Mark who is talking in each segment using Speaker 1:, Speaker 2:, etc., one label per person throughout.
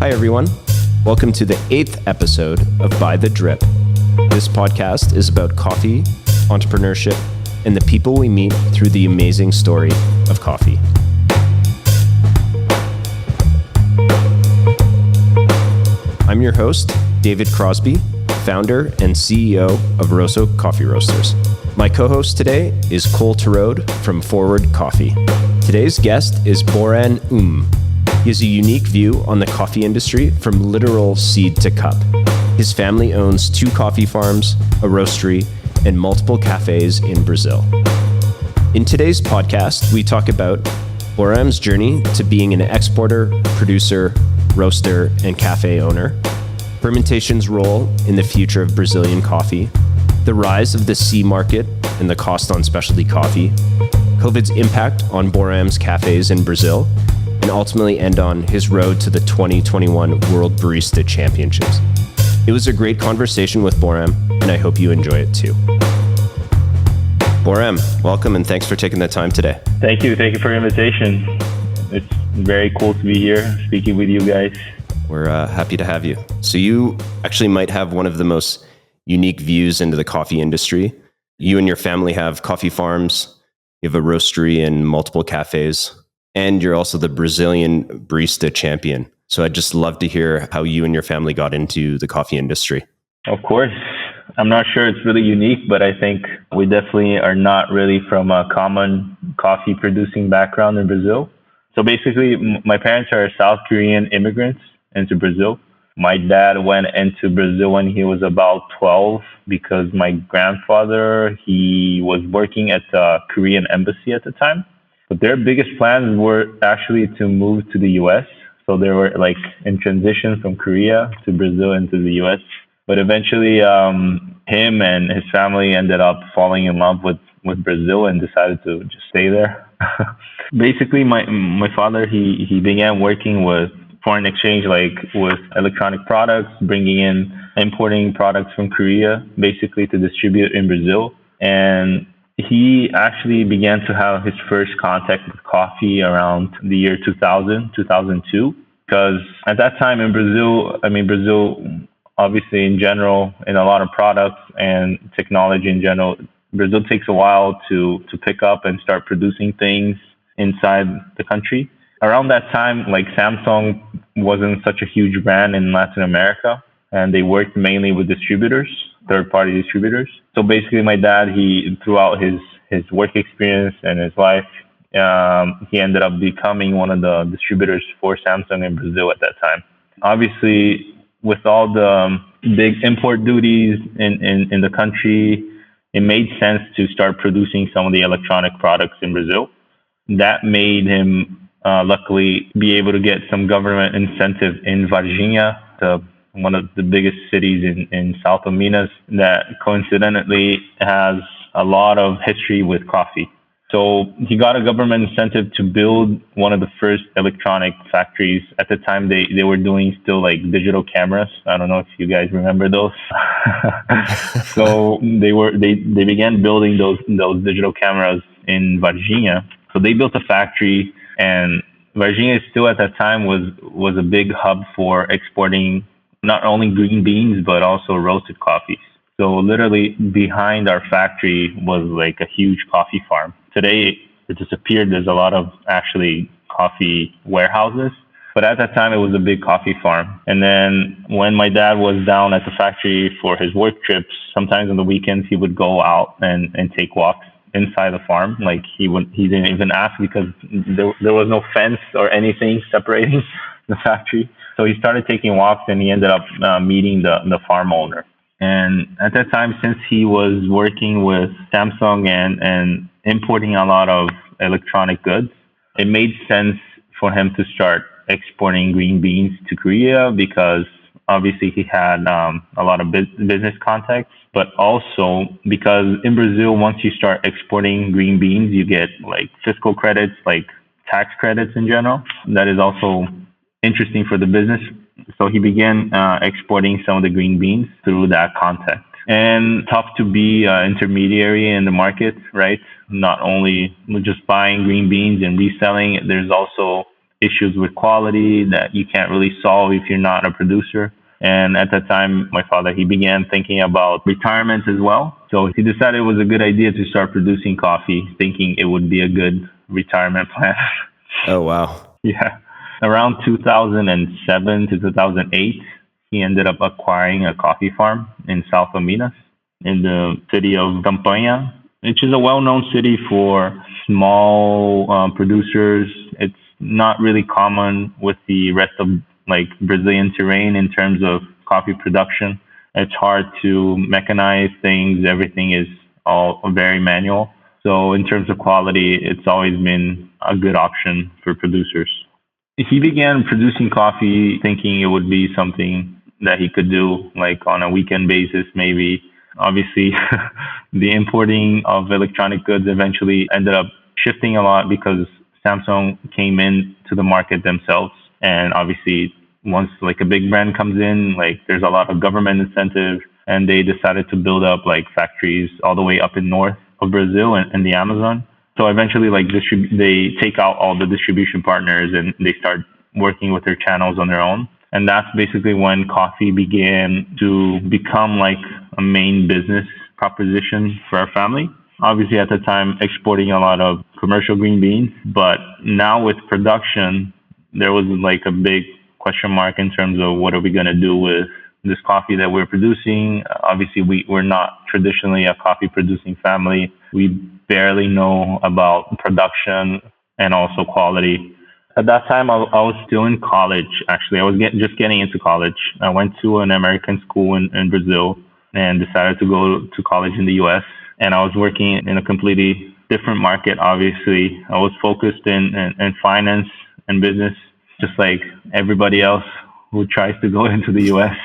Speaker 1: Hi, everyone. Welcome to the 8th episode of By the Drip. This podcast is about coffee, entrepreneurship, and the people we meet through the amazing story of coffee. I'm your host, David Crosby, founder and CEO of Rosso Coffee Roasters. My co-host today is Torode from Forward Coffee. Today's guest is Boram Um. He has a unique view on the coffee industry from literal seed to cup. His family owns 2 coffee farms, a roastery, and multiple cafés in Brazil. In today's podcast, we talk about Boram's journey to being an exporter, producer, roaster, and cafe owner, fermentation's role in the future of Brazilian coffee, the rise of the C market and the cost on specialty coffee, COVID's impact on Boram's cafes in Brazil, and ultimately end on his road to the 2021 World Barista Championships. It was a great conversation with Boram, and I hope you enjoy it too. Boram, welcome and thanks for taking the time today.
Speaker 2: Thank you for your invitation. It's very cool to be here speaking with you guys.
Speaker 1: We're happy to have you. So you actually might have one of the most unique views into the coffee industry. You and your family have coffee farms, you have a roastery and multiple cafes, and you're also the Brazilian Barista Champion. So I'd just love to hear how you and your family got into the coffee industry.
Speaker 2: Of course. I'm not sure it's really unique, but I think we definitely are not really from a common coffee producing background in Brazil. So basically, my parents are South Korean immigrants into Brazil. My dad went into Brazil when he was about 12 because my grandfather, he was working at the Korean embassy at the time. But their biggest plans were actually to move to the US. So they were like in transition from Korea to Brazil into the US. But eventually, him and his family ended up falling in love with Brazil and decided to just stay there. Basically, my father, he began working with foreign exchange, like with electronic products, importing products from Korea, basically to distribute in Brazil. And he actually began to have his first contact with coffee around the year 2002, because at that time in Brazil, Brazil, obviously in general, in a lot of products and technology in general, Brazil takes a while to pick up and start producing things inside the country. Around that time, like Samsung wasn't such a huge brand in Latin America, and they worked mainly with distributors, third-party distributors. So basically, my dad, throughout his work experience and his life, he ended up becoming one of the distributors for Samsung in Brazil at that time. Obviously, with all the big import duties in the country, it made sense to start producing some of the electronic products in Brazil. That made him luckily be able to get some government incentive in Varginha, one of the biggest cities in south of Minas, that coincidentally has a lot of history with coffee. So he got a government incentive to build one of the first electronic factories. At the time, they were doing still like digital cameras. I don't know if you guys remember those. So they began building those digital cameras in Varginha. So they built a factory, and Varginha still at that time was a big hub for exporting not only green beans, but also roasted coffees. So literally behind our factory was like a huge coffee farm. Today it disappeared. There's a lot of actually coffee warehouses, but at that time it was a big coffee farm. And then when my dad was down at the factory for his work trips, sometimes on the weekends he would go out and take walks inside the farm. Like he didn't even ask because there was no fence or anything separating the factory. So he started taking walks and he ended up meeting the farm owner. And at that time, since he was working with Samsung and importing a lot of electronic goods, it made sense for him to start exporting green beans to Korea because obviously he had a lot of business contacts, but also because in Brazil, once you start exporting green beans, you get like fiscal credits, like tax credits in general. That is also interesting for the business. So he began exporting some of the green beans through that contact. And tough to be an intermediary in the market, right? Not only just buying green beans and reselling, there's also issues with quality that you can't really solve if you're not a producer. And at that time, my father, he began thinking about retirement as well. So he decided it was a good idea to start producing coffee, thinking it would be a good retirement plan.
Speaker 1: Oh, wow.
Speaker 2: Yeah. Around 2007 to 2008, he ended up acquiring a coffee farm in south of Minas, in the city of Campanha, which is a well-known city for small producers. It's not really common with the rest of like Brazilian terrain in terms of coffee production. It's hard to mechanize things. Everything is all very manual. So in terms of quality, it's always been a good option for producers. He began producing coffee thinking it would be something that he could do like on a weekend basis, maybe. Obviously, the importing of electronic goods eventually ended up shifting a lot because Samsung came into the market themselves. And obviously, once like a big brand comes in, like there's a lot of government incentive, and they decided to build up like factories all the way up in north of Brazil and the Amazon. So eventually, like they take out all the distribution partners and they start working with their channels on their own. And that's basically when coffee began to become like a main business proposition for our family. Obviously, at the time, exporting a lot of commercial green beans, but now with production, there was like a big question mark in terms of what are we going to do with this coffee that we're producing. Obviously, we're not traditionally a coffee producing family. We barely know about production and also quality. At that time, I was still in college, actually. I was just getting into college. I went to an American school in Brazil and decided to go to college in the US. And I was working in a completely different market, obviously. I was focused in finance and business, just like everybody else who tries to go into the US.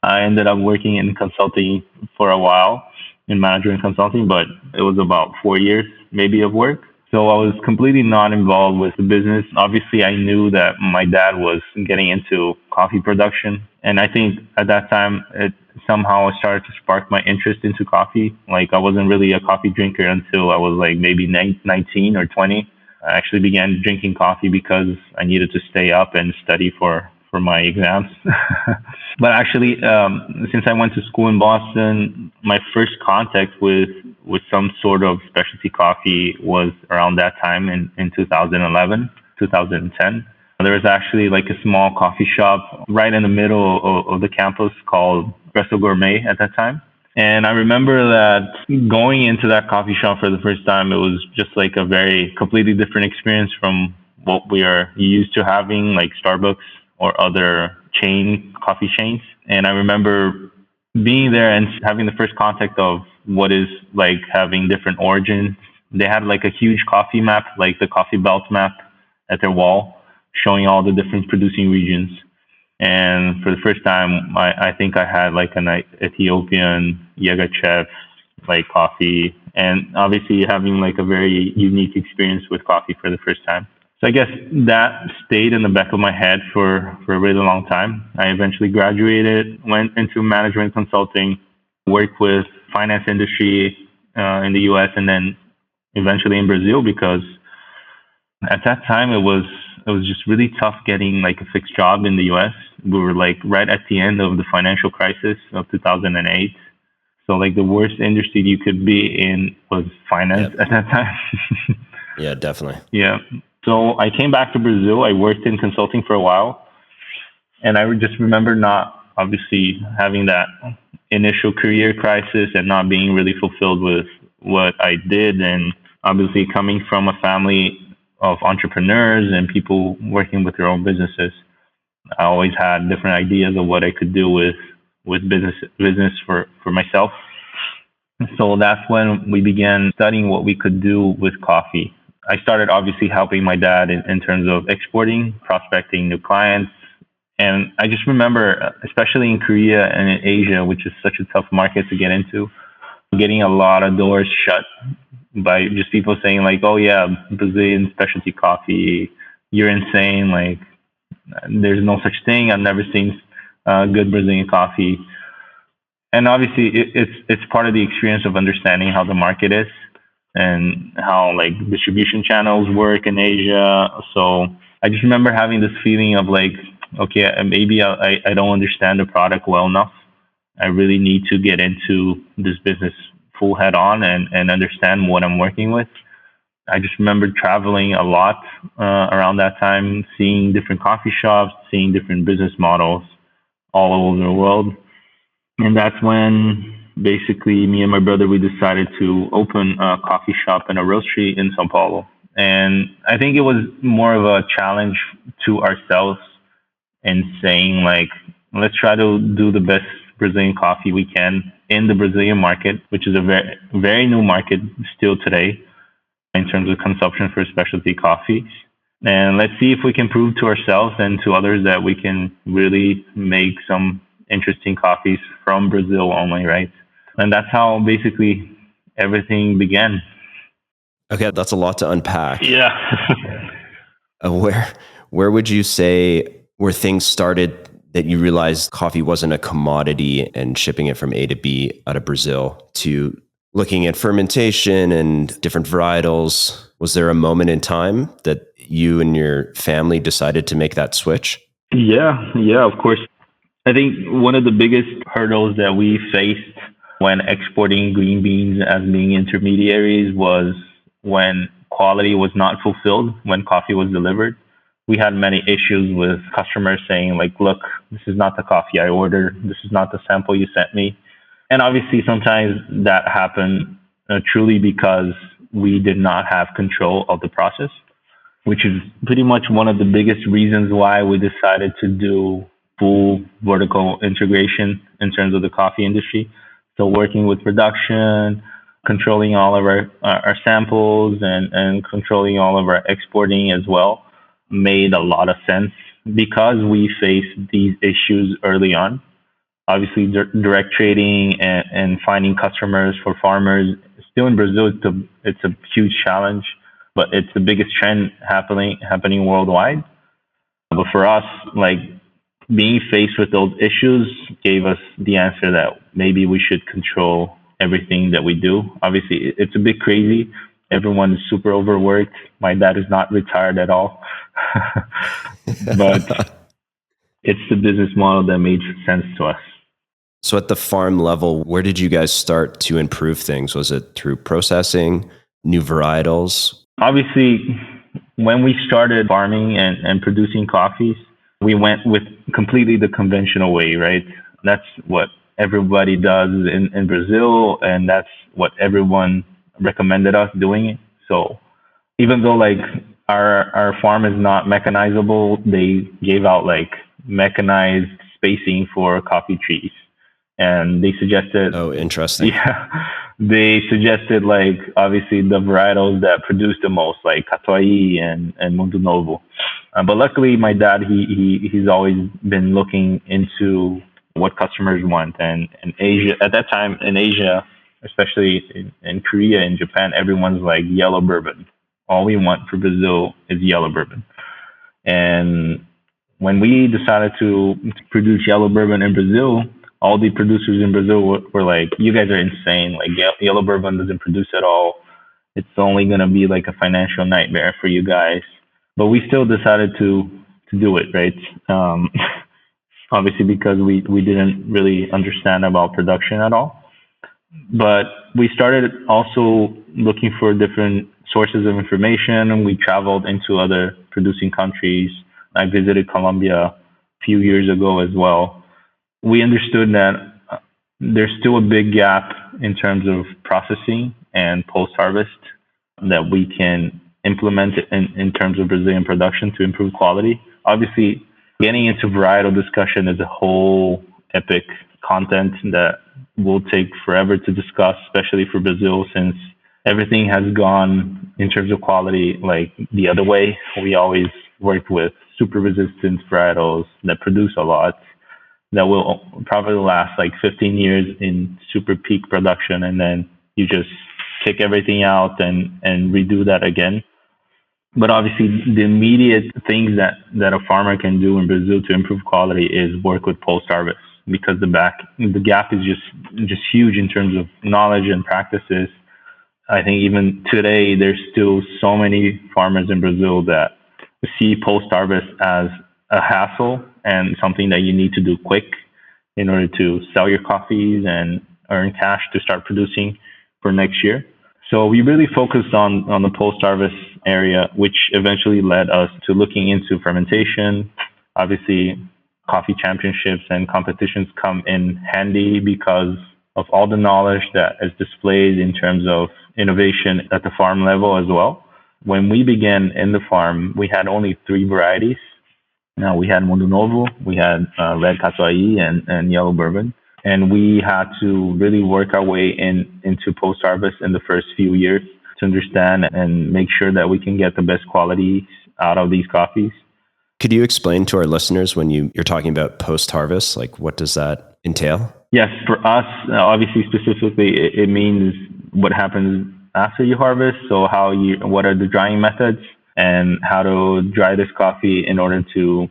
Speaker 2: I ended up working in consulting for a while, in management consulting, but it was about 4 years maybe of work. So I was completely not involved with the business. Obviously, I knew that my dad was getting into coffee production. And I think at that time, it somehow started to spark my interest into coffee. Like I wasn't really a coffee drinker until I was like maybe 19 or 20. I actually began drinking coffee because I needed to stay up and study for my exams. But actually, since I went to school in Boston, my first contact with some sort of specialty coffee was around that time in 2011, 2010. There was actually like a small coffee shop right in the middle of the campus called Rosso Gourmet at that time. And I remember that going into that coffee shop for the first time, it was just like a very completely different experience from what we are used to having, like Starbucks or other coffee chains. And I remember being there and having the first contact of what is like having different origins. They had like a huge coffee map, like the coffee belt map at their wall, showing all the different producing regions. And for the first time, I think I had like an Ethiopian Yagachev like coffee, and obviously having like a very unique experience with coffee for the first time. So I guess that stayed in the back of my head for a really long time. I eventually graduated, went into management consulting, worked with finance industry in the US, and then eventually in Brazil, because at that time it was just really tough getting like a fixed job in the US. We were like right at the end of the financial crisis of 2008. So like the worst industry you could be in was finance at that time.
Speaker 1: Yeah, definitely.
Speaker 2: Yeah. So I came back to Brazil. I worked in consulting for a while. And I just remember not obviously having that initial career crisis and not being really fulfilled with what I did. And obviously coming from a family of entrepreneurs and people working with their own businesses, I always had different ideas of what I could do with business for myself. So that's when we began studying what we could do with coffee. I started obviously helping my dad in terms of exporting, prospecting new clients. And I just remember, especially in Korea and in Asia, which is such a tough market to get into, getting a lot of doors shut by just people saying like, oh yeah, Brazilian specialty coffee, you're insane. Like there's no such thing. I've never seen good Brazilian coffee. And obviously it's part of the experience of understanding how the market is. and how like distribution channels work in Asia. So I just remember having this feeling of like, okay, maybe I don't understand the product well enough. I really need to get into this business full head on and understand what I'm working with. I just remember traveling a lot around that time, seeing different coffee shops, seeing different business models all over the world. And that's when basically me and my brother, we decided to open a coffee shop and a roastery in São Paulo. And I think it was more of a challenge to ourselves and saying like, let's try to do the best Brazilian coffee we can in the Brazilian market, which is a very, very new market still today in terms of consumption for specialty coffees. And let's see if we can prove to ourselves and to others that we can really make some interesting coffees from Brazil only, right? And that's how basically everything began.
Speaker 1: Okay, that's a lot to unpack.
Speaker 2: Yeah.
Speaker 1: Where would you say where things started that you realized coffee wasn't a commodity and shipping it from A to B out of Brazil to looking at fermentation and different varietals? Was there a moment in time that you and your family decided to make that switch?
Speaker 2: Yeah, of course. I think one of the biggest hurdles that we faced when exporting green beans as being intermediaries was when quality was not fulfilled when coffee was delivered. We had many issues with customers saying like, look, this is not the coffee I ordered. This is not the sample you sent me. And obviously sometimes that happened truly because we did not have control of the process, which is pretty much one of the biggest reasons why we decided to do full vertical integration in terms of the coffee industry. So working with production, controlling all of our samples and controlling all of our exporting as well made a lot of sense because we faced these issues early on. Obviously, direct trading and finding customers for farmers still in Brazil, it's a huge challenge, but it's the biggest trend happening worldwide. But for us, like being faced with those issues gave us the answer that maybe we should control everything that we do. Obviously, it's a bit crazy. Everyone is super overworked. My dad is not retired at all. But it's the business model that made sense to us.
Speaker 1: So at the farm level, where did you guys start to improve things? Was it through processing, new varietals?
Speaker 2: Obviously, when we started farming and producing coffees, we went with completely the conventional way, right? That's what everybody does in Brazil, and that's what everyone recommended us doing. So even though like our farm is not mechanizable, they gave out like mechanized spacing for coffee trees. And they suggested...
Speaker 1: Oh, interesting.
Speaker 2: Yeah. They suggested like obviously the varietals that produce the most, like Catuai and Mundo Novo. But luckily my dad, he's always been looking into what customers want. And in Asia, at that time in Asia, especially in Korea and Japan, everyone's like yellow bourbon. All we want for Brazil is yellow bourbon. And when we decided to produce yellow bourbon in Brazil, all the producers in Brazil were like, you guys are insane. Like yellow bourbon doesn't produce at all. It's only going to be like a financial nightmare for you guys. But we still decided to do it, right? Obviously because we didn't really understand about production at all. But we started also looking for different sources of information. We traveled into other producing countries. I visited Colombia a few years ago as well. We understood that there's still a big gap in terms of processing and post-harvest that we can implement in terms of Brazilian production to improve quality. Obviously, getting into varietal discussion is a whole epic content that will take forever to discuss, especially for Brazil, since everything has gone in terms of quality like the other way. We always worked with super resistant varietals that produce a lot, that will probably last like 15 years in super peak production, and then you just kick everything out and redo that again. But obviously, the immediate things that a farmer can do in Brazil to improve quality is work with post-harvest, because the gap is just huge in terms of knowledge and practices. I think even today, there's still so many farmers in Brazil that see post-harvest as a hassle and something that you need to do quick in order to sell your coffees and earn cash to start producing for next year. So we really focused on the post-harvest area, which eventually led us to looking into fermentation. Obviously, coffee championships and competitions come in handy because of all the knowledge that is displayed in terms of innovation at the farm level as well. When we began in the farm, we had only 3 varieties. Now we had Mundo Novo, we had Red Catuai and Yellow Bourbon. And we had to really work our way into post-harvest in the first few years to understand and make sure that we can get the best quality out of these coffees.
Speaker 1: Could you explain to our listeners when you're talking about post-harvest, like what does that entail?
Speaker 2: Yes, for us, obviously specifically, it means what happens after you harvest. So what are the drying methods and how to dry this coffee in order to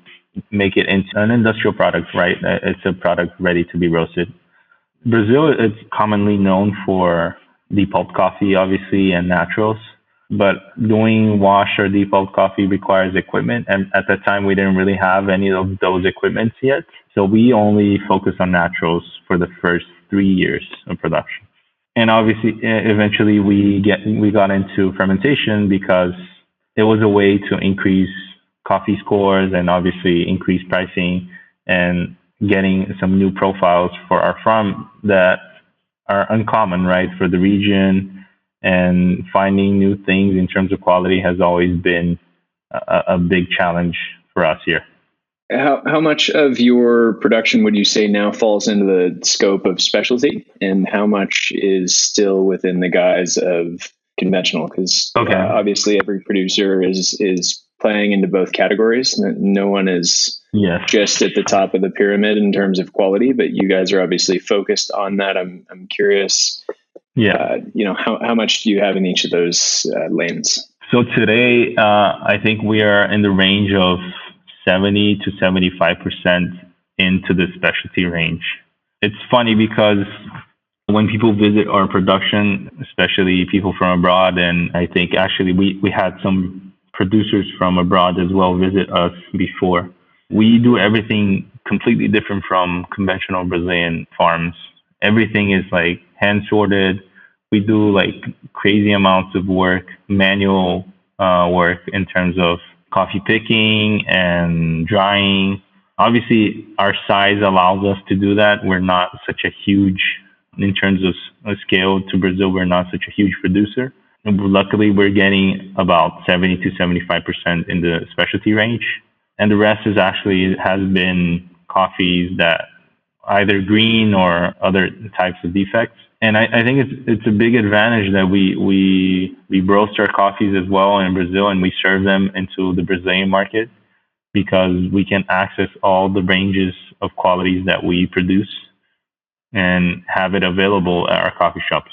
Speaker 2: make it into an industrial product, right? It's a product ready to be roasted. Brazil is commonly known for depulped coffee, obviously, and naturals. But doing wash or depulped coffee requires equipment. And at that time, we didn't really have any of those equipments yet. So we only focused on naturals for the first 3 years of production. And obviously, eventually we got into fermentation because it was a way to increase coffee scores and obviously increase pricing and getting some new profiles for our farm that are uncommon, right, for the region. And finding new things in terms of quality has always been a big challenge for us here.
Speaker 3: How much of your production would you say now falls into the scope of specialty, and how much is still within the guise of conventional? Because obviously every producer is playing into both categories. No one is just at the top of the pyramid in terms of quality, but you guys are obviously focused on that. I'm curious. How much do you have in each of those lanes?
Speaker 2: So today, I think we are in the range of 70 to 75% into the specialty range. It's funny because when people visit our production, especially people from abroad, and I think actually we had some producers from abroad as well visit us before. We do everything completely different from conventional Brazilian farms. Everything is like hand sorted. We do like crazy amounts of work, manual work in terms of coffee picking and drying. Obviously, our size allows us to do that. We're not such a huge, in terms of scale to Brazil, we're not such a huge producer. And luckily, we're getting about 70 to 75% in the specialty range. And the rest has been coffees that either green or other types of defects. And I think it's a big advantage that we roast our coffees as well in Brazil, and we serve them into the Brazilian market because we can access all the ranges of qualities that we produce and have it available at our coffee shops.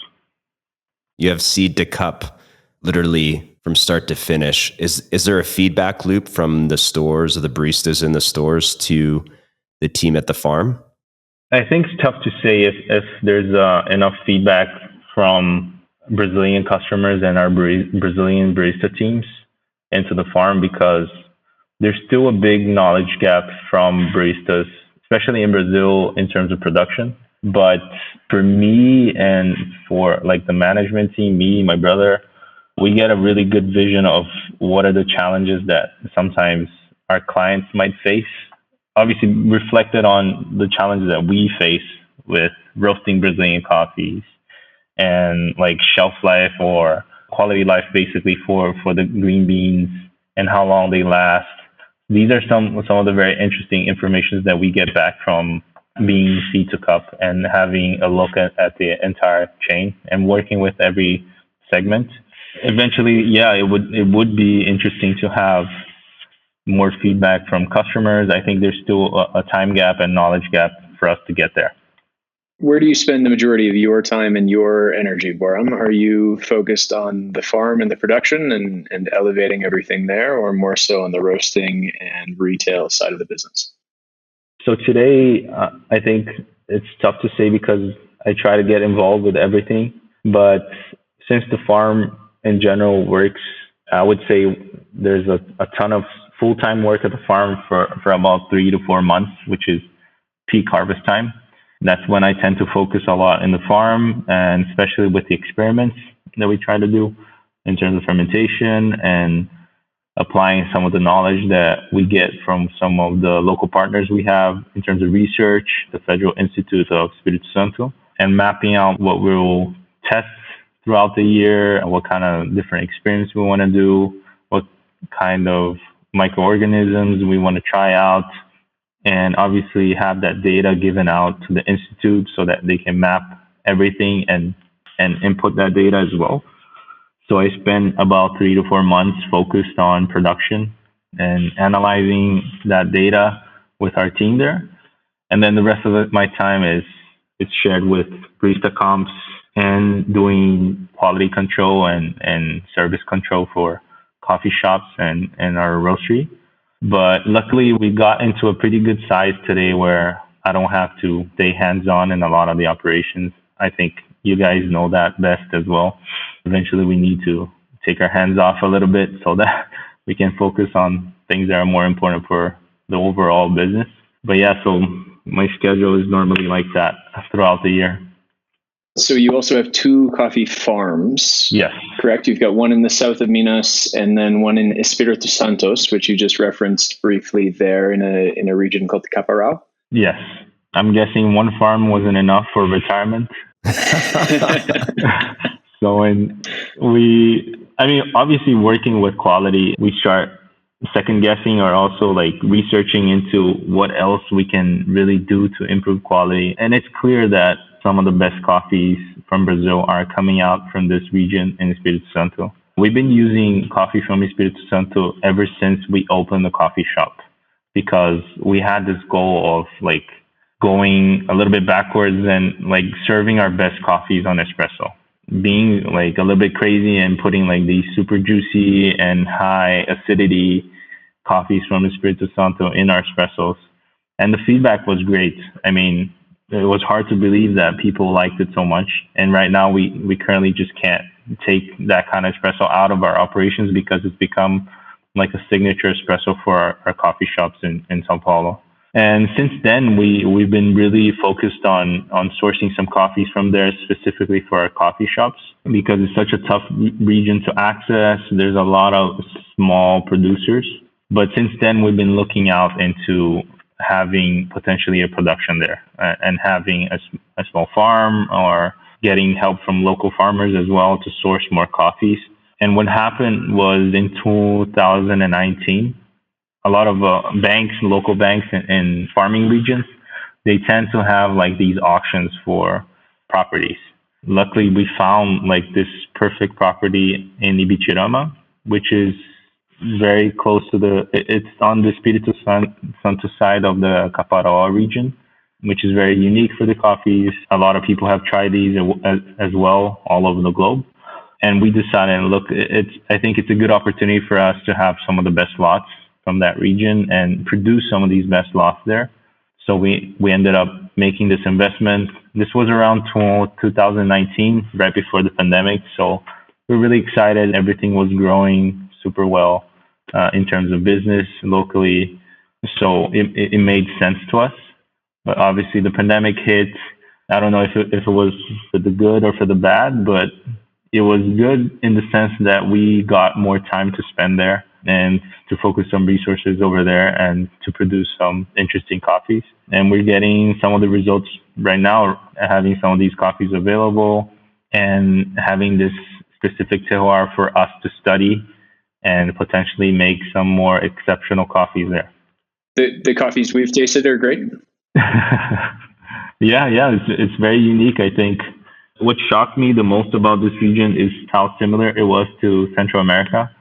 Speaker 1: You have seed to cup, literally from start to finish. Is there a feedback loop from the stores or the baristas in the stores to the team at the farm?
Speaker 2: I think it's tough to say if there's enough feedback from Brazilian customers and our Brazilian barista teams into the farm, because there's still a big knowledge gap from baristas, especially in Brazil in terms of production. But for me and for like the management team, me, my brother, we get a really good vision of what are the challenges that sometimes our clients might face. Obviously reflected on the challenges that we face with roasting Brazilian coffees and like shelf life or quality life basically for the green beans and how long they last. These are some of the very interesting information that we get back from being seed to cup and having a look at the entire chain and working with every segment. Eventually, it would be interesting to have more feedback from customers. I think there's still a time gap and knowledge gap for us to get there.
Speaker 3: Where do you spend the majority of your time and your energy, Boram? Are you focused on the farm and the production and elevating everything there, or more so on the roasting and retail side of the business?
Speaker 2: So today, I think it's tough to say because I try to get involved with everything. But since the farm in general works, I would say there's a ton of full-time work at the farm for about 3 to 4 months, which is peak harvest time. That's when I tend to focus a lot in the farm, and especially with the experiments that we try to do in terms of fermentation and applying some of the knowledge that we get from some of the local partners we have in terms of research, the Federal Institute of Espírito Santo, and mapping out what we'll test throughout the year, what kind of different experiments we want to do, what kind of microorganisms we want to try out, and obviously have that data given out to the Institute so that they can map everything and input that data as well. So I spent about 3 to 4 months focused on production and analyzing that data with our team there. And then the rest of my time it's shared with barista comps and doing quality control and service control for coffee shops and our roastery. But luckily we got into a pretty good size today where I don't have to stay hands-on in a lot of the operations. I think you guys know that best as well. Eventually we need to take our hands off a little bit so that we can focus on things that are more important for the overall business. But yeah, so my schedule is normally like that throughout the year.
Speaker 3: So you also have 2 coffee farms.
Speaker 2: Yes.
Speaker 3: Correct? You've got one in the south of Minas and then one in Espírito Santo, which you just referenced briefly there in a region called the Caparral.
Speaker 2: Yes. I'm guessing one farm wasn't enough for retirement. So obviously working with quality, we start second guessing or also like researching into what else we can really do to improve quality. And it's clear that some of the best coffees from Brazil are coming out from this region in Espírito Santo. We've been using coffee from Espírito Santo ever since we opened the coffee shop, because we had this goal of like going a little bit backwards and like serving our best coffees on espresso, being like a little bit crazy and putting like these super juicy and high acidity coffees from Espírito Santo in our espressos. And the feedback was great. I mean, it was hard to believe that people liked it so much. And right now we currently just can't take that kind of espresso out of our operations because it's become like a signature espresso for our coffee shops in São Paulo. And since then, we've been really focused on sourcing some coffees from there specifically for our coffee shops, because it's such a tough region to access. There's a lot of small producers. But since then, we've been looking out into having potentially a production there and having a small farm or getting help from local farmers as well to source more coffees. And what happened was in 2019, a lot of banks, local banks in farming regions, they tend to have like these auctions for properties. Luckily, we found like this perfect property in Ibitirama, which is very close to it's on the Espírito Santo side of the Caparral region, which is very unique for the coffees. A lot of people have tried these as well all over the globe. And we decided, look, I think it's a good opportunity for us to have some of the best lots from that region and produce some of these best lots there. So we ended up making this investment. This was around 2019, right before the pandemic. So we're really excited. Everything was growing super well in terms of business locally. So it made sense to us. But obviously the pandemic hit. I don't know if it was for the good or for the bad, but it was good in the sense that we got more time to spend there and to focus some resources over there and to produce some interesting coffees. And we're getting some of the results right now, having some of these coffees available and having this specific terroir for us to study and potentially make some more exceptional coffees there.
Speaker 3: The coffees we've tasted are great.
Speaker 2: Yeah, it's very unique, I think. What shocked me the most about this region is how similar it was to Central America.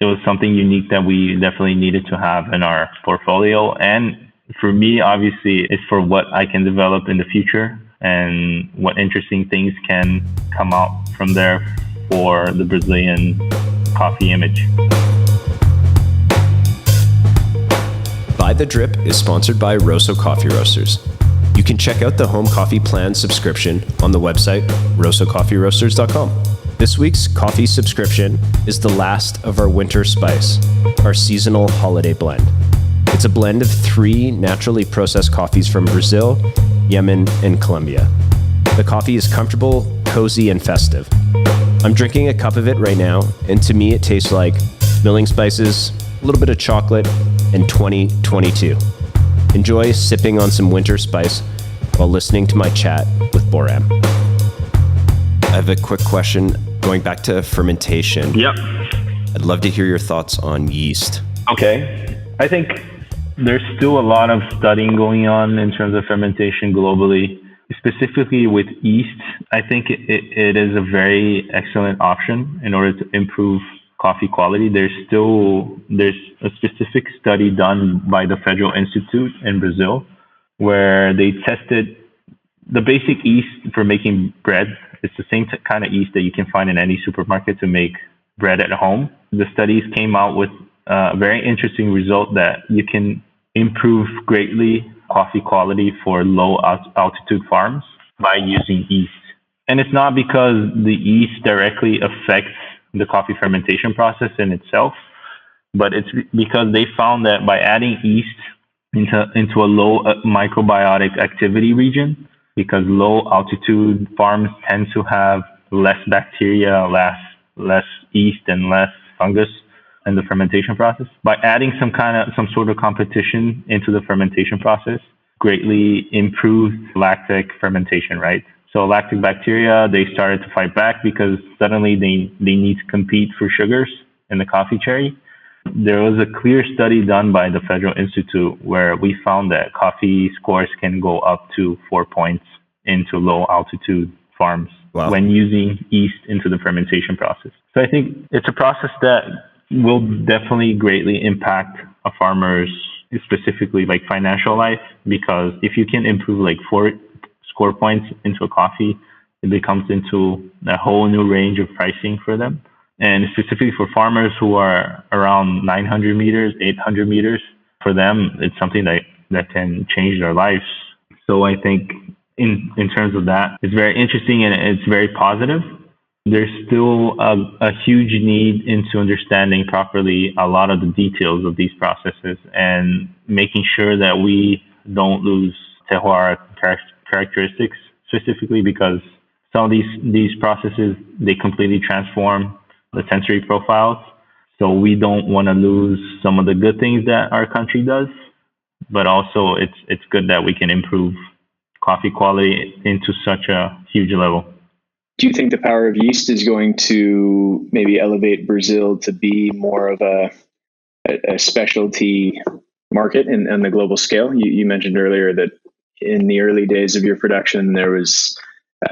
Speaker 2: It was something unique that we definitely needed to have in our portfolio. And for me, obviously, it's for what I can develop in the future and what interesting things can come out from there for the Brazilian coffee image.
Speaker 1: By the Drip is sponsored by Rosso Coffee Roasters. You can check out the Home Coffee Plan subscription on the website rossocoffeeroasters.com. This week's coffee subscription is the last of our winter spice, our seasonal holiday blend. It's a blend of 3 naturally processed coffees from Brazil, Yemen, and Colombia. The coffee is comfortable, cozy, and festive. I'm drinking a cup of it right now, and to me it tastes like milling spices, a little bit of chocolate, and 2022. Enjoy sipping on some winter spice while listening to my chat with Boram. I have a quick question going back to fermentation.
Speaker 2: Yep.
Speaker 1: I'd love to hear your thoughts on yeast.
Speaker 2: Okay. I think there's still a lot of studying going on in terms of fermentation globally. Specifically with yeast, I think it is a very excellent option in order to improve coffee quality. There's a specific study done by the Federal Institute in Brazil where they tested the basic yeast for making bread. It's the same kind of yeast that you can find in any supermarket to make bread at home. The studies came out with a very interesting result that you can improve greatly coffee quality for low altitude farms by using yeast. And it's not because the yeast directly affects the coffee fermentation process in itself, but it's because they found that by adding yeast into a low microbiotic activity region, because low altitude farms tend to have less bacteria, less yeast, and less fungus in the fermentation process. By adding some sort of competition into the fermentation process, greatly improved lactic fermentation, right? So lactic bacteria, they started to fight back because suddenly they need to compete for sugars in the coffee cherry. There was a clear study done by the Federal Institute where we found that coffee scores can go up to 4 points into low altitude farms. Wow. When using yeast into the fermentation process. So I think it's a process that will definitely greatly impact a farmer's, specifically like financial life, because if you can improve like 4 score points into a coffee, it becomes into a whole new range of pricing for them. And specifically for farmers who are around 900 meters, 800 meters, for them, it's something that can change their lives. So I think in terms of that, it's very interesting and it's very positive. There's still a huge need into understanding properly a lot of the details of these processes and making sure that we don't lose terroir characteristics, specifically because some of these processes, they completely transform the sensory profiles. So we don't want to lose some of the good things that our country does, but also it's good that we can improve coffee quality into such a huge level.
Speaker 3: Do you think the power of yeast is going to maybe elevate Brazil to be more of a specialty market on the global scale? You mentioned earlier that in the early days of your production, there was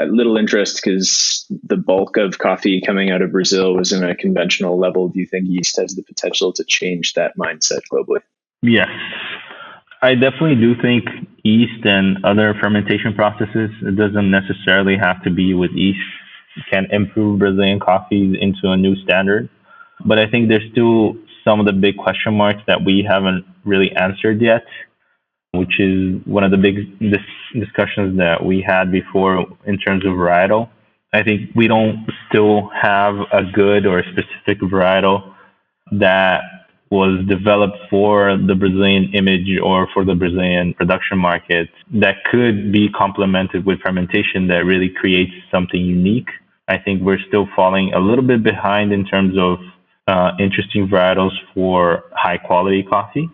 Speaker 3: little interest because the bulk of coffee coming out of Brazil was in a conventional level. Do you think yeast has the potential to change that mindset globally?
Speaker 2: Yes. I definitely do think yeast and other fermentation processes, it doesn't necessarily have to be with yeast, can improve Brazilian coffee into a new standard. But I think there's still some of the big question marks that we haven't really answered yet, which is one of the big discussions that we had before in terms of varietal. I think we don't still have a good or a specific varietal that was developed for the Brazilian image or for the Brazilian production market that could be complemented with fermentation that really creates something unique. I think we're still falling a little bit behind in terms of interesting varietals for high quality coffee.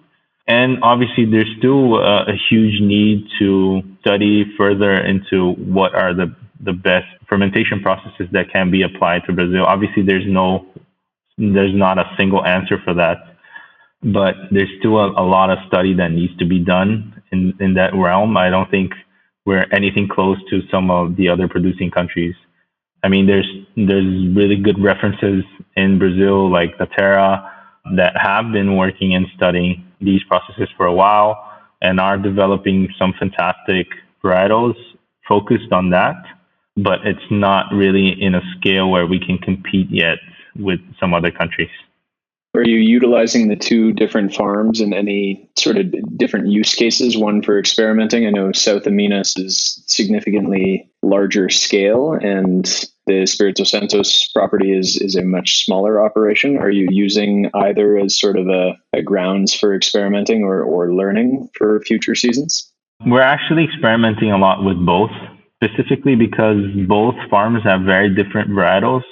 Speaker 2: And obviously there's still a huge need to study further into what are the best fermentation processes that can be applied to Brazil. Obviously there's not a single answer for that. But there's still a lot of study that needs to be done in that realm. I don't think we're anything close to some of the other producing countries. I mean, there's really good references in Brazil, like the Terra, that have been working and studying these processes for a while and are developing some fantastic varietals focused on that. But it's not really in a scale where we can compete yet with some other countries.
Speaker 3: Are you utilizing the 2 different farms in any sort of different use cases? One for experimenting. I know South of Minas is significantly larger scale, and the Espírito Santo's property is a much smaller operation. Are you using either as sort of a grounds for experimenting or learning for future seasons?
Speaker 2: We're actually experimenting a lot with both, specifically because both farms have very different varietals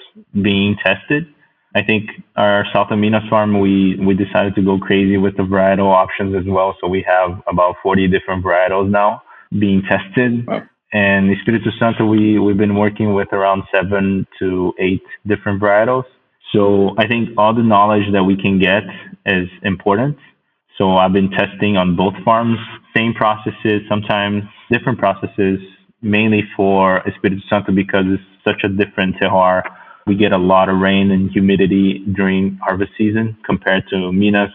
Speaker 2: being tested. I think our South Minas farm, we decided to go crazy with the varietal options as well. So we have about 40 different varietals now being tested.
Speaker 3: Wow.
Speaker 2: And Espírito Santo, we've been working with around 7 to 8 different varietals. So I think all the knowledge that we can get is important. So I've been testing on both farms, same processes, sometimes different processes, mainly for Espírito Santo because it's such a different terroir. We get a lot of rain and humidity during harvest season compared to Minas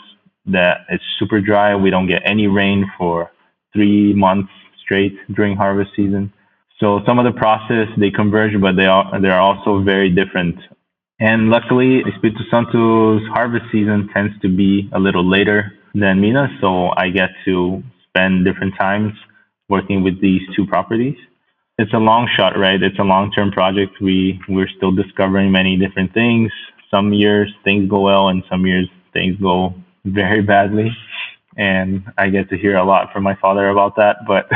Speaker 2: that it's super dry. We don't get any rain for 3 months straight during harvest season. So some of the process, they converge, but they're also very different. And luckily, Espírito Santo's harvest season tends to be a little later than Minas. So I get to spend different times working with these two properties. It's a long shot, right? It's a long-term project. We're still discovering many different things. Some years things go well and some years things go very badly. And I get to hear a lot from my father about that. But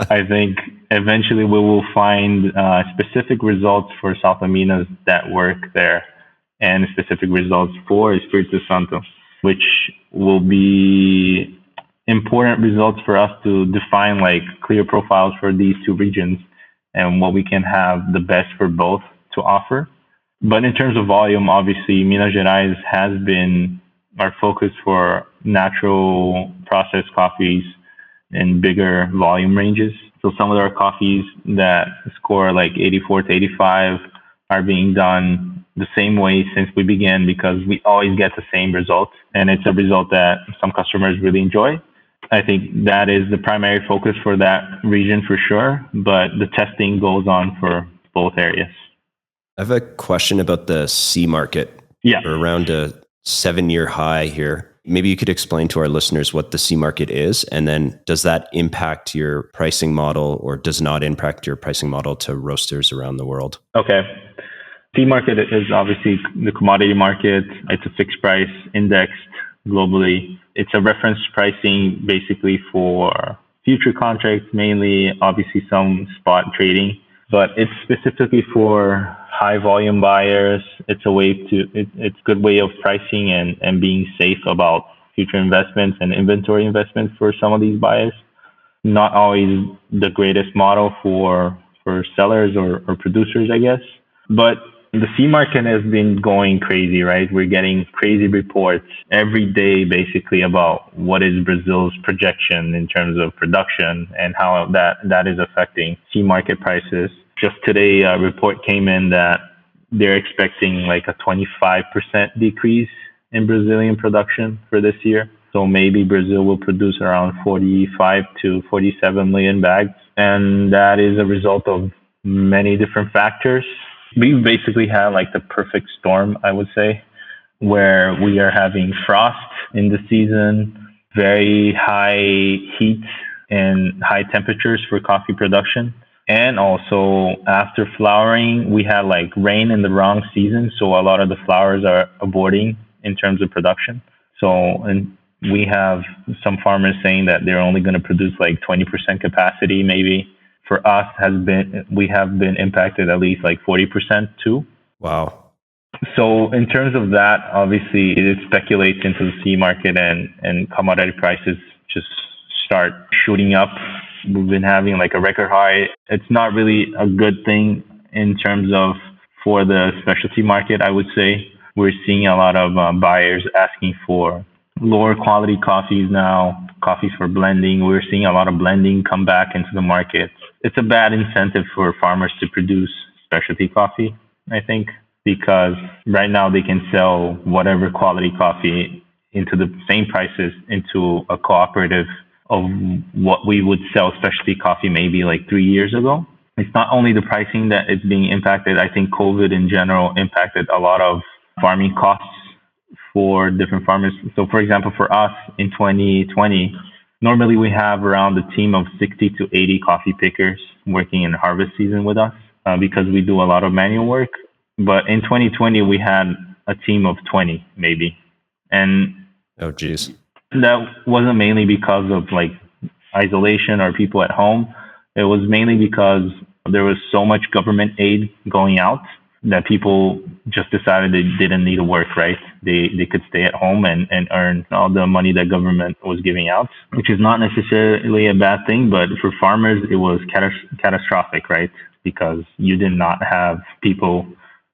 Speaker 2: I think eventually we will find specific results for South Minas that work there and specific results for Espírito Santo, which will be important results for us to define like clear profiles for these two regions and what we can have the best for both to offer. But in terms of volume, obviously Minas Gerais has been our focus for natural processed coffees in bigger volume ranges. So some of our coffees that score like 84 to 85 are being done the same way since we began because we always get the same result. And it's a result that some customers really enjoy. I think that is the primary focus for that region for sure, but the testing goes on for both areas.
Speaker 1: I have a question about the C market.
Speaker 2: Yeah.
Speaker 1: We're around a 7-year high here. Maybe you could explain to our listeners what the C market is, and then does that impact your pricing model or does not impact your pricing model to roasters around the world?
Speaker 2: Okay. C market is obviously the commodity market. It's a fixed price indexed globally. It's a reference pricing basically for future contracts, mainly obviously some spot trading, but it's specifically for high volume buyers. It's a good way of pricing and being safe about future investments and inventory investments for some of these buyers. Not always the greatest model for sellers or producers, I guess. But the C market has been going crazy, right? We're getting crazy reports every day, basically, about what is Brazil's projection in terms of production and how that is affecting C market prices. Just today, a report came in that they're expecting like a 25% decrease in Brazilian production for this year. So maybe Brazil will produce around 45 to 47 million bags. And that is a result of many different factors. We basically have like the perfect storm, I would say, where we are having frost in the season, very high heat and high temperatures for coffee production. And also after flowering, we had like rain in the wrong season. So a lot of the flowers are aborting in terms of production. And we have some farmers saying that they're only going to produce like 20% capacity maybe. For us, we have been impacted at least like 40% too.
Speaker 1: Wow.
Speaker 2: So in terms of that, obviously it speculates into the C market and commodity prices just start shooting up. We've been having like a record high. It's not really a good thing in terms of for the specialty market, I would say. We're seeing a lot of buyers asking for lower quality coffees now, coffees for blending. We're seeing a lot of blending come back into the market. It's a bad incentive for farmers to produce specialty coffee, I think, because right now they can sell whatever quality coffee into the same prices into a cooperative of what we would sell specialty coffee maybe like 3 years ago. It's not only the pricing that is being impacted. I think COVID in general impacted a lot of farming costs for different farmers. So for example, for us in 2020, Normally we have around a team of 60 to 80 coffee pickers working in harvest season with us because we do a lot of manual work. But in 2020, we had a team of 20 maybe. And
Speaker 1: oh, geez.
Speaker 2: That wasn't mainly because of like isolation or people at home. It was mainly because there was so much government aid going out that people just decided they didn't need to work, right? They could stay at home and earn all the money that government was giving out, which is not necessarily a bad thing, but for farmers, it was catastrophic, right? Because you did not have people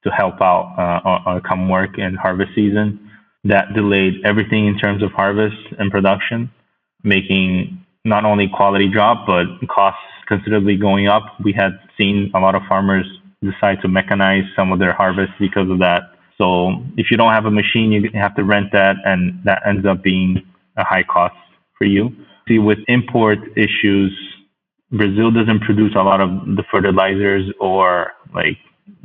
Speaker 2: to help out or come work in harvest season. That delayed everything in terms of harvest and production, making not only quality drop, but costs considerably going up. We had seen a lot of farmers decide to mechanize some of their harvests because of that. So if you don't have a machine, you have to rent that, and that ends up being a high cost for you. See, with import issues, Brazil doesn't produce a lot of the fertilizers or like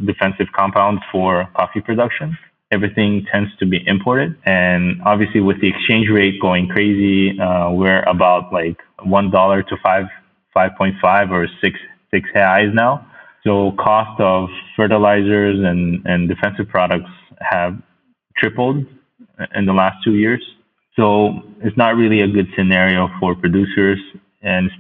Speaker 2: defensive compounds for coffee production. Everything tends to be imported. And obviously with the exchange rate going crazy, we're about like $1 to 5.5 or 6 reais now. So cost of fertilizers and defensive products have tripled in the last 2 years. So it's not really a good scenario for producers, and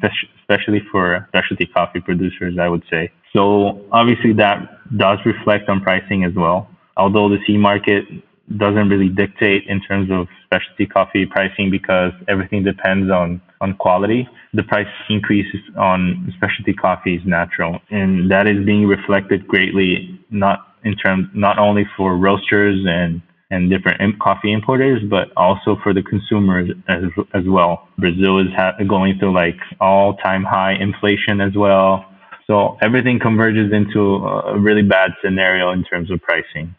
Speaker 2: especially for specialty coffee producers, I would say. So obviously that does reflect on pricing as well. Although the C market doesn't really dictate in terms of specialty coffee pricing because everything depends on quality, the price increases on specialty coffee is natural. And that is being reflected greatly, not only for roasters and different coffee importers, but also for the consumers as well. Brazil is going through like all-time high inflation as well. So everything converges into a really bad scenario in terms of pricing.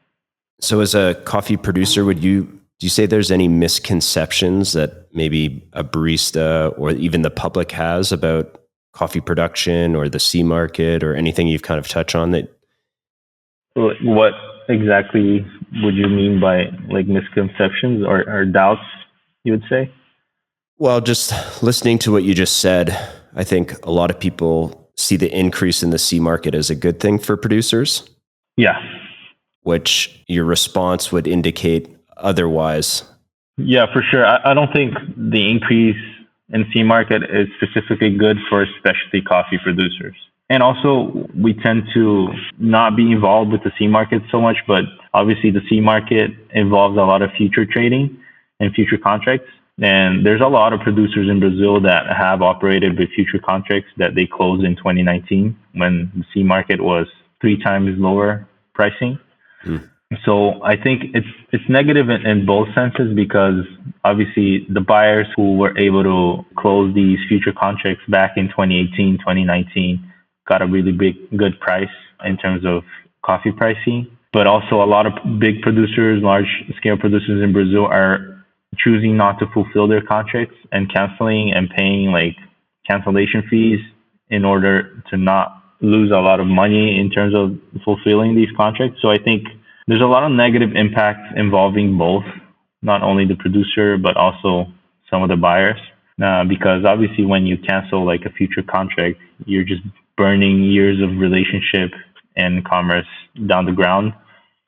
Speaker 1: So as a coffee producer, do you say there's any misconceptions that maybe a barista or even the public has about coffee production or the C market, or anything you've kind of touched on that?
Speaker 2: What exactly would you mean by like misconceptions or doubts, you would say?
Speaker 1: Well, just listening to what you just said, I think a lot of people see the increase in the C market as a good thing for producers.
Speaker 2: Yeah.
Speaker 1: Which your response would indicate otherwise.
Speaker 2: Yeah, for sure. I don't think the increase in C market is specifically good for specialty coffee producers. And also, we tend to not be involved with the C market so much, but obviously the C market involves a lot of future trading and future contracts. And there's a lot of producers in Brazil that have operated with future contracts that they closed in 2019 when the C market was 3 times lower pricing. So I think it's negative in both senses, because obviously the buyers who were able to close these future contracts back in 2018, 2019 got a really good price in terms of coffee pricing. But also a lot of big producers, large scale producers in Brazil are choosing not to fulfill their contracts and canceling and paying like cancellation fees in order to not lose a lot of money in terms of fulfilling these contracts. So I think there's a lot of negative impacts involving both, not only the producer, but also some of the buyers. Because obviously when you cancel like a future contract, you're just burning years of relationship and commerce down the ground.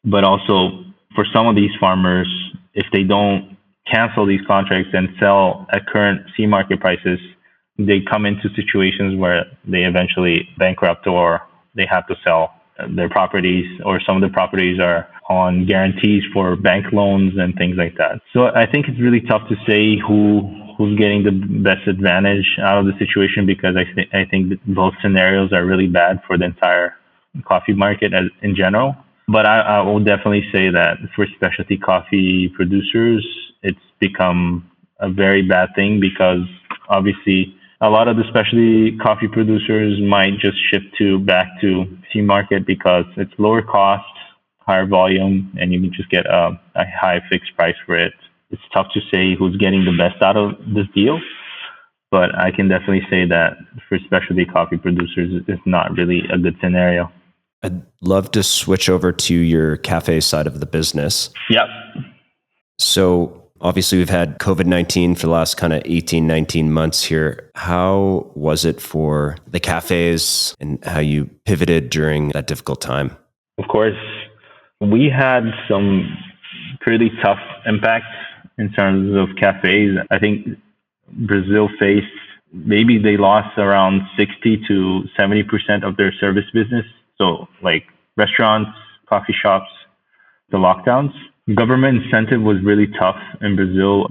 Speaker 2: But also for some of these farmers, if they don't cancel these contracts and sell at current C market prices, they come into situations where they eventually bankrupt, or they have to sell their properties, or some of the properties are on guarantees for bank loans and things like that. So I think it's really tough to say who's getting the best advantage out of the situation, because I think that both scenarios are really bad for the entire coffee market in general. But I will definitely say that for specialty coffee producers, it's become a very bad thing, because obviously a lot of the specialty coffee producers might just shift back to C market because it's lower cost, higher volume, and you can just get a high fixed price for it. It's tough to say who's getting the best out of this deal, but I can definitely say that for specialty coffee producers, it's not really a good scenario.
Speaker 1: I'd love to switch over to your cafe side of the business.
Speaker 2: Yep.
Speaker 1: So Obviously, we've had COVID-19 for the last kind of 18, 19 months here. How was it for the cafes and how you pivoted during that difficult time?
Speaker 2: Of course, we had some pretty tough impacts in terms of cafes. I think Brazil faced, maybe they lost around 60 to 70% of their service business. So like restaurants, coffee shops, the lockdowns. Government incentive was really tough in Brazil.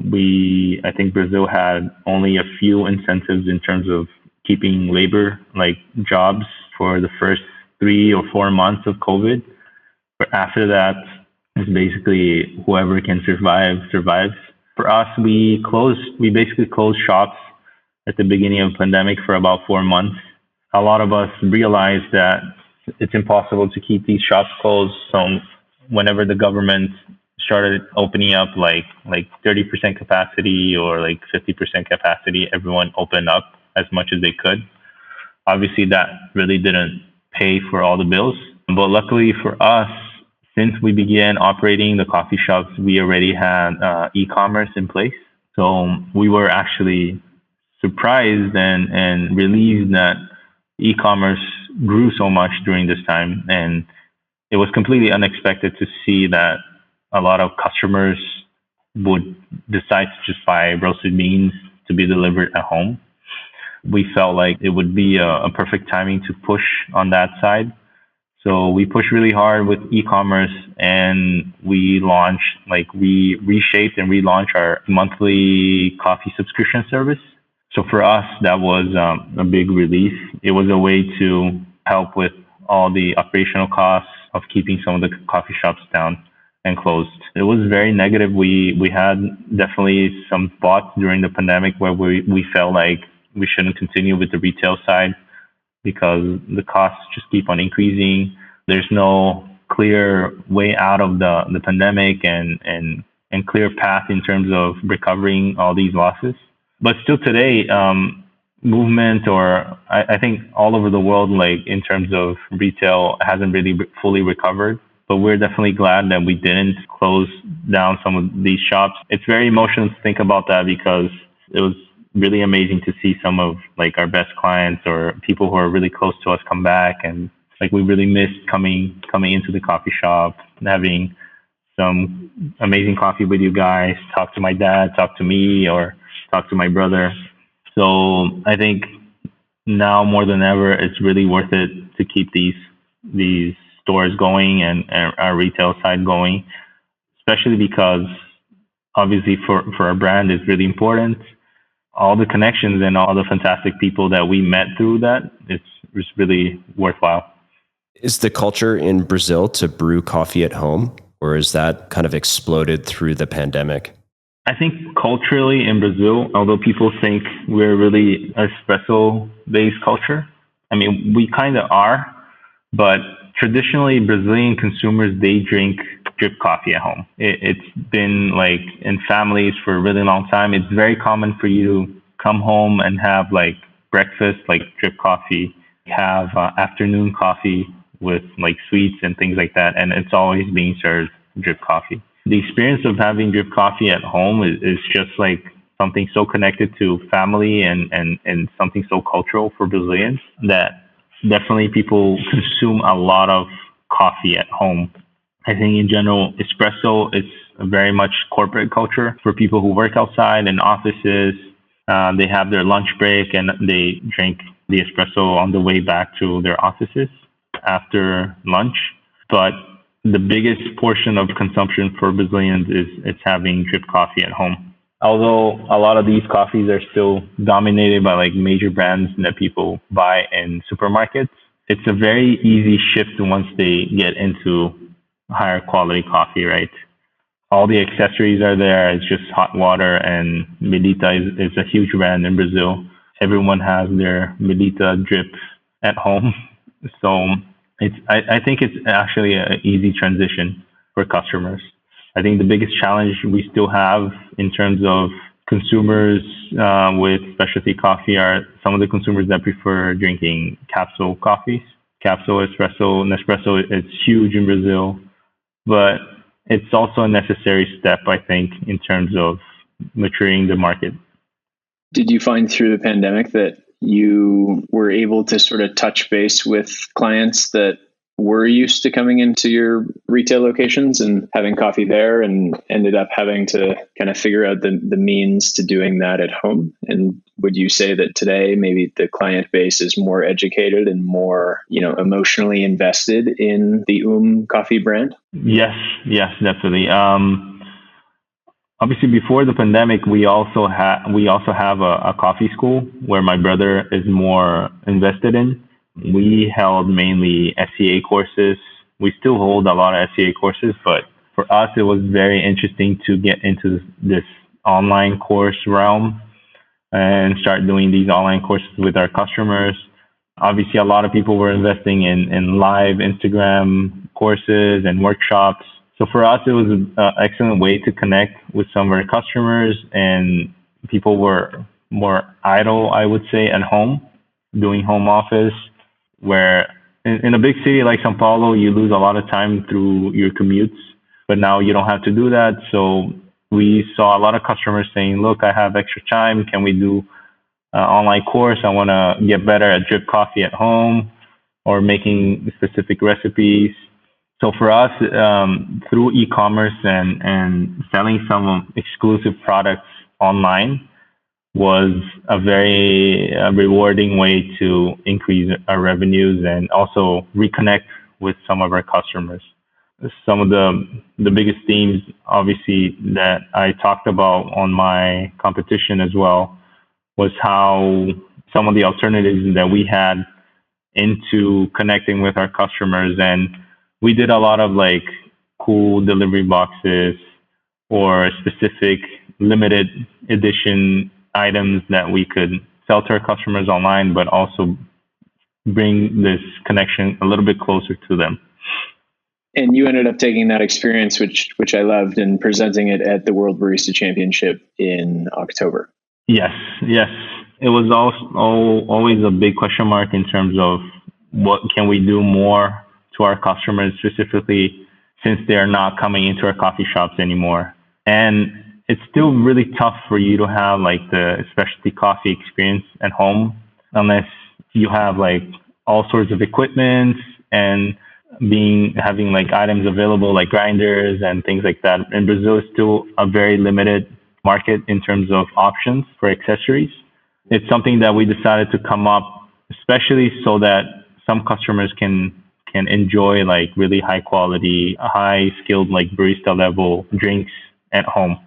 Speaker 2: I think Brazil had only a few incentives in terms of keeping labor, like jobs, for the first 3 or 4 months of COVID. But after that, it's basically whoever can survive survives. For us, we basically closed shops at the beginning of the pandemic for about 4 months. A lot of us realized that it's impossible to keep these shops closed. So whenever the government started opening up like 30% capacity or like 50% capacity, everyone opened up as much as they could. Obviously, that really didn't pay for all the bills. But luckily for us, since we began operating the coffee shops, we already had e-commerce in place. So we were actually surprised and relieved that e-commerce grew so much during this time. And it was completely unexpected to see that a lot of customers would decide to just buy roasted beans to be delivered at home. We felt like it would be a perfect timing to push on that side. So we pushed really hard with e-commerce, and we reshaped and relaunched our monthly coffee subscription service. So for us, that was a big relief. It was a way to help with all the operational costs of keeping some of the coffee shops down and closed. It was very negative. We had definitely some thoughts during the pandemic where we felt like we shouldn't continue with the retail side because the costs just keep on increasing. There's no clear way out of the pandemic and clear path in terms of recovering all these losses. But still today, movement, or I think all over the world, like in terms of retail, hasn't really fully recovered. But we're definitely glad that we didn't close down some of these shops. It's very emotional to think about that because it was really amazing to see some of like our best clients or people who are really close to us come back, and like we really missed coming into the coffee shop and having some amazing coffee with you guys, talk to my dad, talk to me, or talk to my brother. So I think now more than ever, it's really worth it to keep these stores going and our retail side going, especially because obviously for our brand, it's really important. All the connections and all the fantastic people that we met through that, it's really worthwhile.
Speaker 1: Is the culture in Brazil to brew coffee at home, or is that kind of exploded through the pandemic?
Speaker 2: I think culturally in Brazil, although people think we're really espresso-based culture, I mean, we kind of are, but traditionally Brazilian consumers, they drink drip coffee at home. It's been like in families for a really long time. It's very common for you to come home and have like breakfast, like drip coffee, have afternoon coffee with like sweets and things like that. And it's always being served drip coffee. The experience of having drip coffee at home is just like something so connected to family and something so cultural for Brazilians that definitely people consume a lot of coffee at home. I think in general, espresso is very much corporate culture for people who work outside in offices. They have their lunch break and they drink the espresso on the way back to their offices after lunch. But the biggest portion of consumption for Brazilians is it's having drip coffee at home. Although a lot of these coffees are still dominated by like major brands that people buy in supermarkets, it's a very easy shift once they get into higher quality coffee, right? All the accessories are there. It's just hot water, and Melita is a huge brand in Brazil. Everyone has their Melita drip at home. So I think it's actually an easy transition for customers. I think the biggest challenge we still have in terms of consumers with specialty coffee are some of the consumers that prefer drinking capsule coffees. Capsule, espresso, Nespresso, it's huge in Brazil. But it's also a necessary step, I think, in terms of maturing the market.
Speaker 3: Did you find through the pandemic that you were able to sort of touch base with clients that were used to coming into your retail locations and having coffee there and ended up having to kind of figure out the means to doing that at home? And would you say that today maybe the client base is more educated and more, emotionally invested in the coffee brand?
Speaker 2: Yes, definitely. Obviously, before the pandemic, we also have a coffee school where my brother is more invested in. We held mainly SCA courses. We still hold a lot of SCA courses, but for us, it was very interesting to get into this online course realm and start doing these online courses with our customers. Obviously, a lot of people were investing in live Instagram courses and workshops. So for us, it was an excellent way to connect with some of our customers, and people were more idle, I would say, at home, doing home office, where in a big city like São Paulo, you lose a lot of time through your commutes, but now you don't have to do that. So we saw a lot of customers saying, look, I have extra time. Can we do an online course? I want to get better at drip coffee at home or making specific recipes. So for us, through e-commerce and selling some exclusive products online was a very rewarding way to increase our revenues and also reconnect with some of our customers. Some of the biggest themes, obviously, that I talked about on my competition as well was how some of the alternatives that we had into connecting with our customers. And we did a lot of like cool delivery boxes or specific limited edition items that we could sell to our customers online, but also bring this connection a little bit closer to them.
Speaker 3: And you ended up taking that experience, which I loved, and presenting it at the World Barista Championship in October.
Speaker 2: Yes. It was always a big question mark in terms of what can we do more to our customers, specifically since they are not coming into our coffee shops anymore. And it's still really tough for you to have like the specialty coffee experience at home unless you have like all sorts of equipment and having like items available like grinders and things like that. In Brazil, it's still a very limited market in terms of options for accessories. It's something that we decided to come up, especially so that some customers can enjoy like really high quality, high skilled like barista level drinks at home.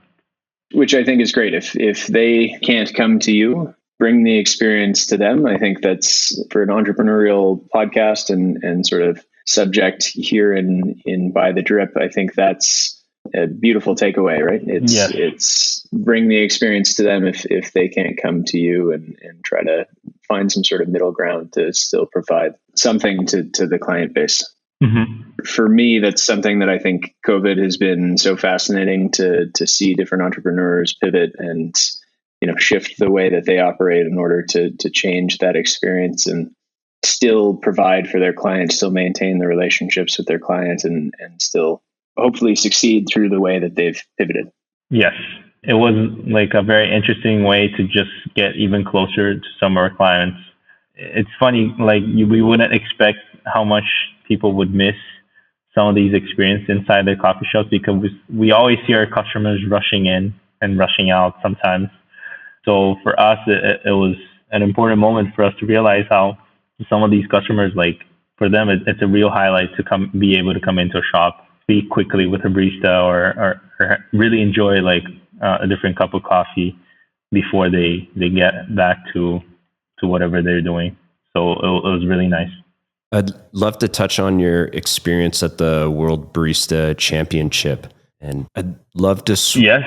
Speaker 3: Which I think is great. If they can't come to you, bring the experience to them. I think that's, for an entrepreneurial podcast and sort of subject here in By the Drip, I think that's a beautiful takeaway, right? It's bring the experience to them if they can't come to you, and try to find some sort of middle ground to still provide something to the client base. Mm-hmm. For me, that's something that I think COVID has been so fascinating to see different entrepreneurs pivot and shift the way that they operate in order to change that experience and still provide for their clients, still maintain the relationships with their clients, and still hopefully succeed through the way that they've pivoted.
Speaker 2: Yes. It was like a very interesting way to just get even closer to some of our clients. It's funny, like we wouldn't expect how much people would miss some of these experiences inside their coffee shops, because we always see our customers rushing in and rushing out sometimes. So for us, it was an important moment for us to realize how some of these customers, like for them, it's a real highlight to be able to come into a shop, speak quickly with a barista, or really enjoy like a different cup of coffee before they get back to whatever they're doing. So it was really nice.
Speaker 1: I'd love to touch on your experience at the World Barista Championship, and I'd love to.
Speaker 2: Yes,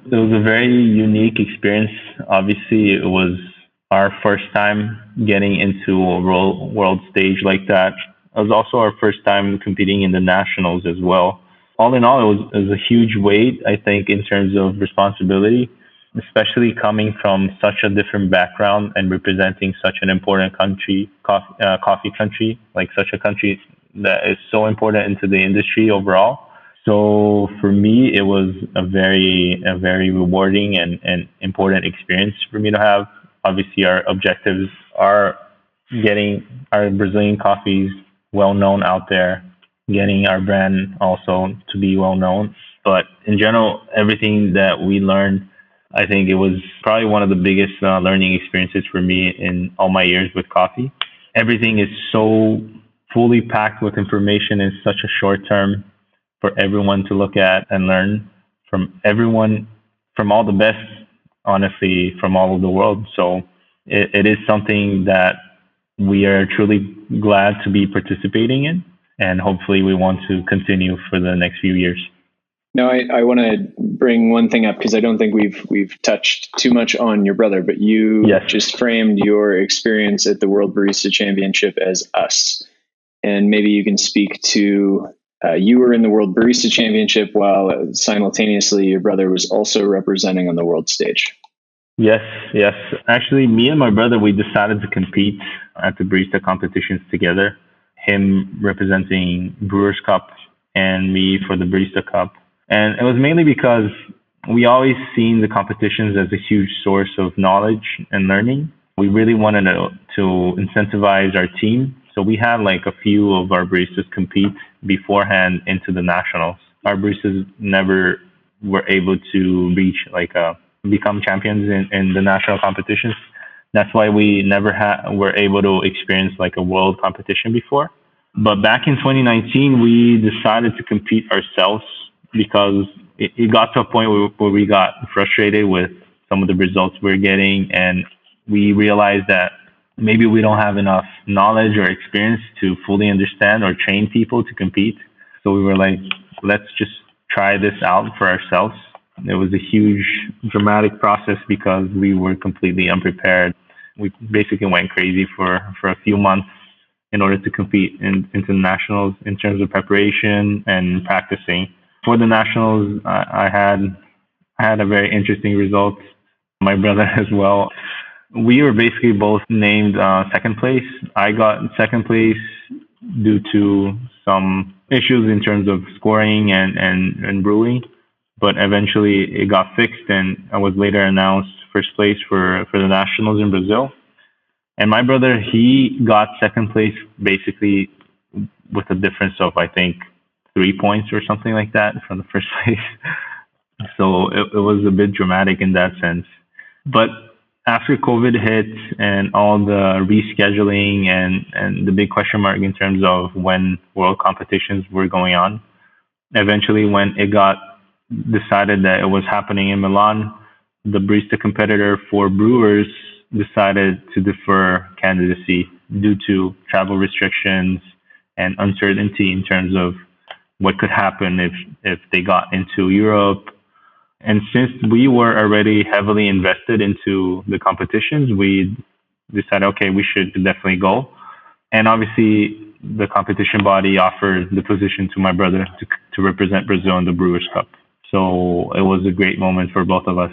Speaker 2: it was a very unique experience. Obviously, it was our first time getting into a world stage like that. It was also our first time competing in the nationals as well. All in all, it was a huge weight, I think, in terms of responsibility, especially coming from such a different background and representing such an important country, coffee country, like such a country that is so important into the industry overall. So for me, it was a very rewarding and important experience for me to have. Obviously, our objectives are getting our Brazilian coffees well known out there, getting our brand also to be well known. But in general, everything that we learned, I think it was probably one of the biggest learning experiences for me in all my years with coffee. Everything is so fully packed with information in such a short term for everyone to look at and learn from everyone, from all the best, honestly, from all over the world. So it is something that we are truly glad to be participating in, and hopefully we want to continue for the next few years.
Speaker 3: Now, I want to bring one thing up because I don't think we've touched too much on your brother, but you just framed your experience at the World Barista Championship as us. And maybe you can speak to, you were in the World Barista Championship while simultaneously your brother was also representing on the world stage.
Speaker 2: Yes. Actually, me and my brother, we decided to compete at the barista competitions together. Him representing Brewers Cup and me for the Barista Cup. And it was mainly because we always seen the competitions as a huge source of knowledge and learning. We really wanted to incentivize our team. So we had like a few of our baristas compete beforehand into the nationals. Our baristas never were able to reach become champions in the national competitions. That's why we never were able to experience like a world competition before. But back in 2019, we decided to compete ourselves because it got to a point where we got frustrated with some of the results we were getting, and we realized that maybe we don't have enough knowledge or experience to fully understand or train people to compete. So we were like, let's just try this out for ourselves. It was a huge, dramatic process because we were completely unprepared. We basically went crazy for a few months in order to compete into nationals in terms of preparation and practicing. For the nationals, I had a very interesting result. My brother as well. We were basically both named second place. I got second place due to some issues in terms of scoring and brewing, but eventually it got fixed, and I was later announced first place for the nationals in Brazil. And my brother, he got second place basically with a difference of, I think, 3 points or something like that from the first place. So it was a bit dramatic in that sense. But after COVID hit and all the rescheduling and the big question mark in terms of when world competitions were going on, eventually when it got decided that it was happening in Milan, the barista competitor for brewers decided to defer candidacy due to travel restrictions and uncertainty in terms of what could happen if they got into Europe. And since we were already heavily invested into the competitions, we decided, okay, we should definitely go. And obviously, the competition body offered the position to my brother to represent Brazil in the Brewers Cup. So it was a great moment for both of us.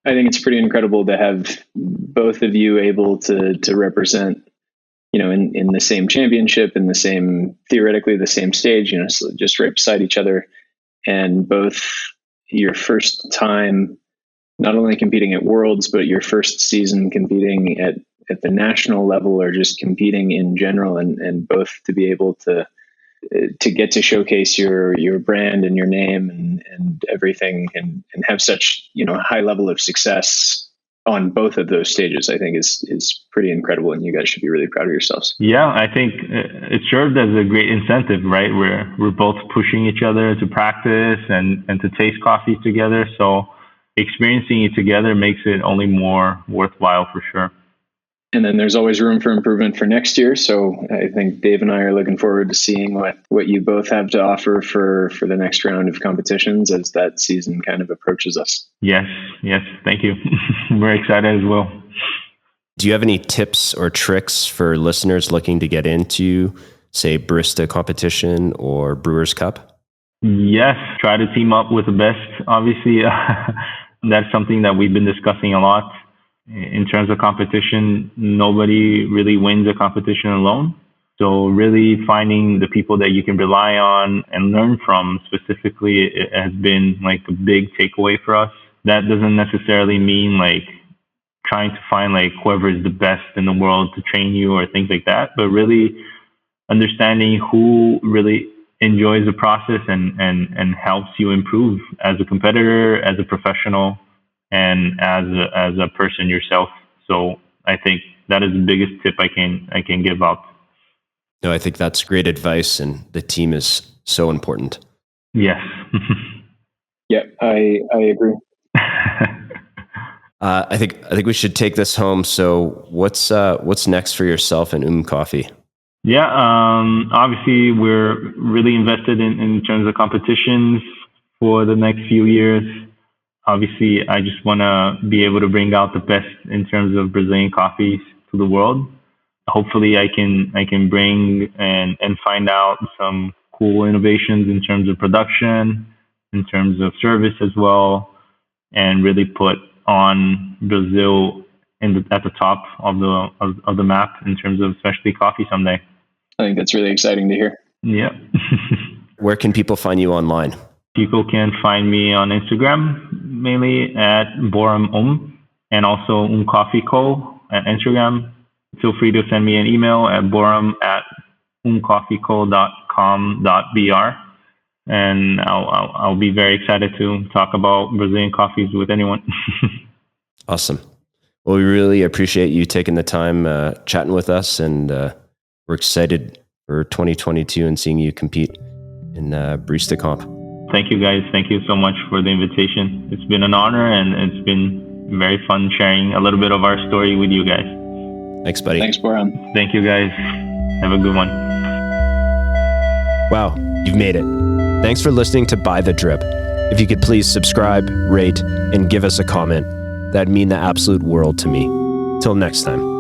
Speaker 3: I think it's pretty incredible to have both of you able to represent, in the same championship, in the same, theoretically the same stage, so just right beside each other, and both your first time not only competing at Worlds, but your first season competing at the national level or just competing in general, and both to be able to get to showcase your brand and your name and everything and have such, high level of success on both of those stages, I think is pretty incredible, and you guys should be really proud of yourselves.
Speaker 2: Yeah, I think it served as a great incentive, right? We're both pushing each other to practice and to taste coffee together. So experiencing it together makes it only more worthwhile for sure.
Speaker 3: And then there's always room for improvement for next year. So I think Dave and I are looking forward to seeing what you both have to offer for the next round of competitions as that season kind of approaches us.
Speaker 2: Yes. Thank you. We're excited as well.
Speaker 1: Do you have any tips or tricks for listeners looking to get into, say, barista competition or Brewers Cup?
Speaker 2: Yes. Try to team up with the best. Obviously, that's something that we've been discussing a lot. In terms of competition, nobody really wins a competition alone. So really finding the people that you can rely on and learn from specifically, it has been like a big takeaway for us. That doesn't necessarily mean like trying to find like whoever is the best in the world to train you or things like that, but really understanding who really enjoys the process and helps you improve as a competitor, as a professional, and as a person yourself. So I think that is the biggest tip I can give out.
Speaker 1: No, I think that's great advice, and the team is so important.
Speaker 2: Yes.
Speaker 3: Yeah, I agree.
Speaker 1: I think we should take this home. So what's next for yourself and Coffee?
Speaker 2: Yeah, obviously we're really invested in terms of competitions for the next few years. Obviously, I just want to be able to bring out the best in terms of Brazilian coffees to the world. Hopefully I can bring and find out some cool innovations in terms of production, in terms of service as well, and really put on Brazil at the top of the map in terms of specialty coffee someday.
Speaker 3: I think that's really exciting to hear.
Speaker 2: Yeah.
Speaker 1: Where can people find you online?
Speaker 2: People can find me on Instagram, mainly at Boram and also Coffee Co at Instagram. Feel free to send me an email at boram@umcoffeeco.com.br, and I'll be very excited to talk about Brazilian coffees with anyone.
Speaker 1: Awesome. Well, we really appreciate you taking the time chatting with us, and we're excited for 2022 and seeing you compete in Barista Comp.
Speaker 2: Thank you, guys. Thank you so much for the invitation. It's been an honor, and it's been very fun sharing a little bit of our story with you guys.
Speaker 1: Thanks, buddy.
Speaker 3: Thanks, Boram.
Speaker 2: Thank you, guys. Have a good one.
Speaker 1: Wow, you've made it. Thanks for listening to By the Drip. If you could please subscribe, rate, and give us a comment, that'd mean the absolute world to me. Till next time.